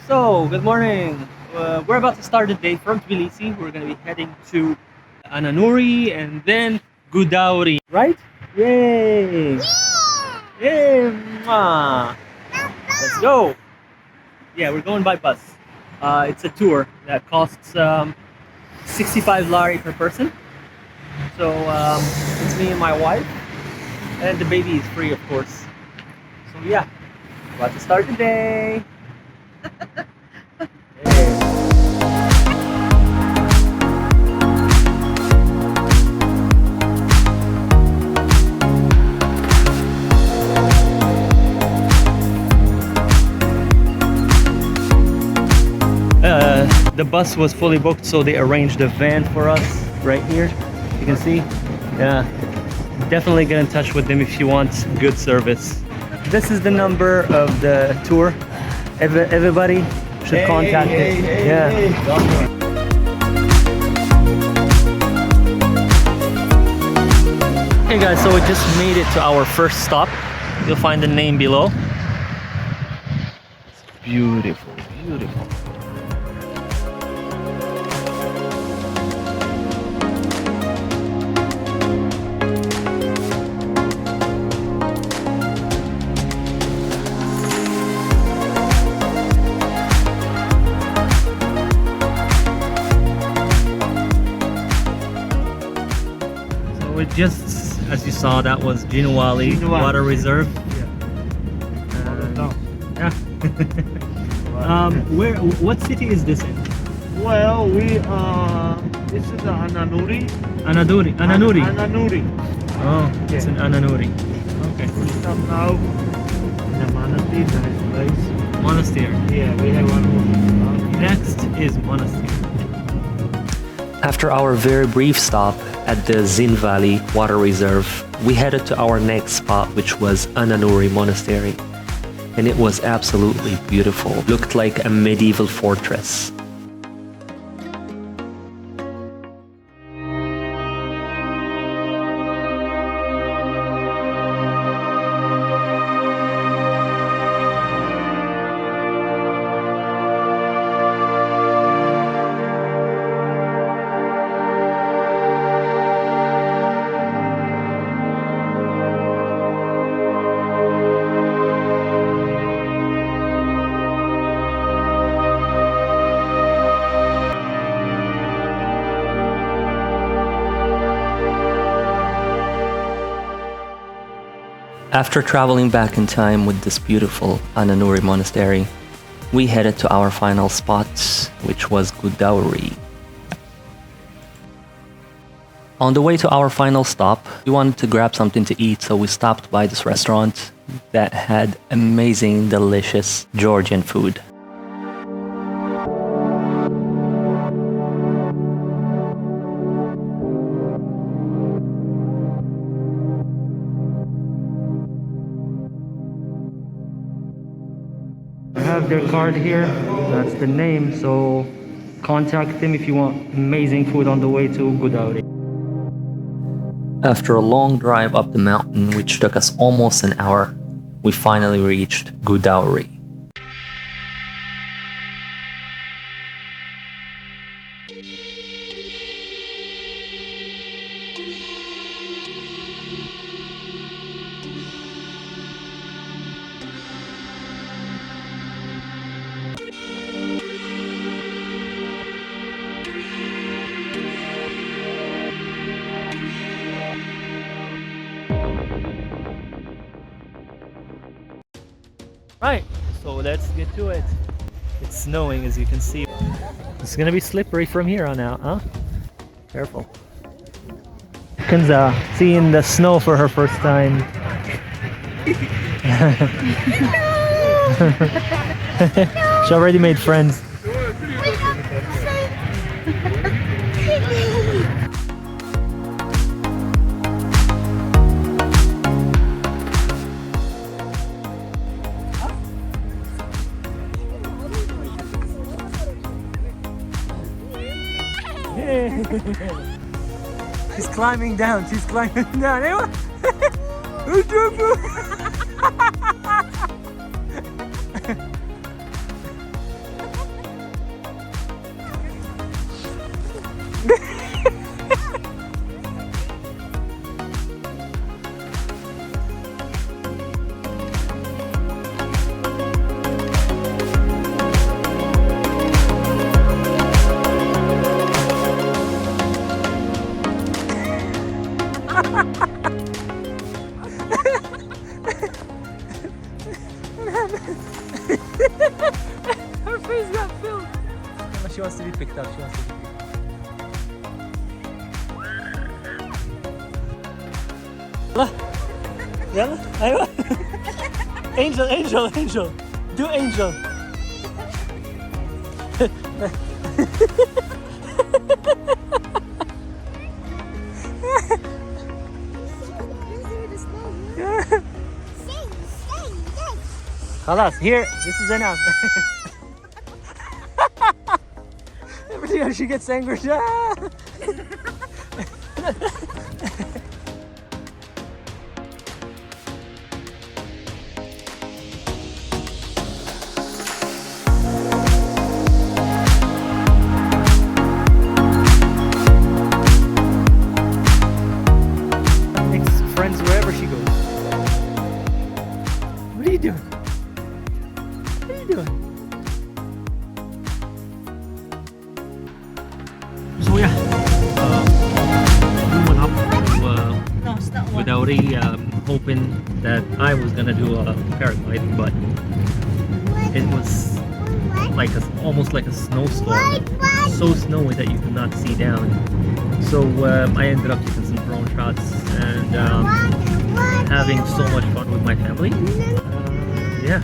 So, good morning. We're about to start the day from Tbilisi. We're going to be heading to Ananuri and then Gudauri, right? Yay! Yay! Mwah. Let's go! Yeah, we're going by bus. It's a tour that costs 65 lari per person. So, it's me and my wife, and the baby is free, of course. So, yeah, about to start the day. The bus was fully booked, so they arranged a van for us right here. You can see. Yeah, definitely get in touch with them if you want good service. This is the number of the tour. Everybody should contact it. Yeah. Hey guys, so we just made it to our first stop. You'll find the name below. It's beautiful, beautiful. We just, as you saw, that was Jinuwali Water Reserve. Yeah. What city is this in? Well, this is Ananuri. Ananuri. Ananuri. Oh, it's in Ananuri. Okay. We stop now in the monastery, nice place. Monastery. Yeah, we have one more. Next is monastery. After our very brief stop at the Zin Valley Water Reserve, we headed to our next spot, which was Ananuri Monastery. And it was absolutely beautiful. Looked like a medieval fortress. After traveling back in time with this beautiful Ananuri monastery, we headed to our final spot, which was GUDAURI. On the way to our final stop, we wanted to grab something to eat, so we stopped by this restaurant that had amazing, delicious Georgian food. I have their card here. That's the name, so contact them if you want amazing food on the way to Gudauri. After a long drive up the mountain, which took us almost an hour, we finally reached GUDAURI. Right, so let's get to it. It's snowing, as you can see. It's gonna be slippery from here on out, huh? Careful. Kenza seeing the snow for her first time. She already made friends. She's climbing down. She's climbing down. She wants to be picked up. She wants to be picked up. يلا ايوه angel angel angel do angel خلاص here this is enough. Every time she gets angry. Friends wherever she goes. What are you doing? What are you doing? So yeah, we went up to GUDAURI, hoping that I was gonna do a paragliding, but it was like almost like a snowstorm, so snowy that you could not see down. So I ended up taking some drone shots and having so much fun with my family. Yeah,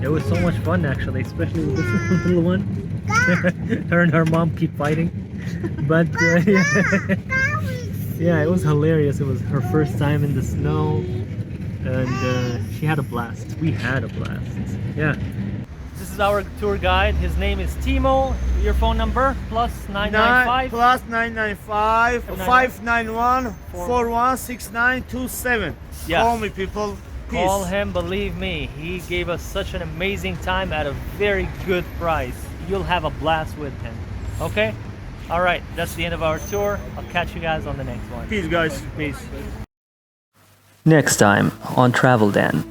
it was so much fun actually, especially with this little one. Her and her mom keep fighting, but yeah, it was hilarious. It was her first time in the snow, and she had a blast. We had a blast. Yeah. This is our tour guide. His name is Timo. Your phone number +995 +995 591 416927. Yes. Call me, people. Peace. Call him, believe me, he gave us such an amazing time at a very good price. You'll have a blast with him. Okay? Alright, that's the end of our tour. I'll catch you guys on the next one. Peace, guys. Peace. Next time on Travel Dan.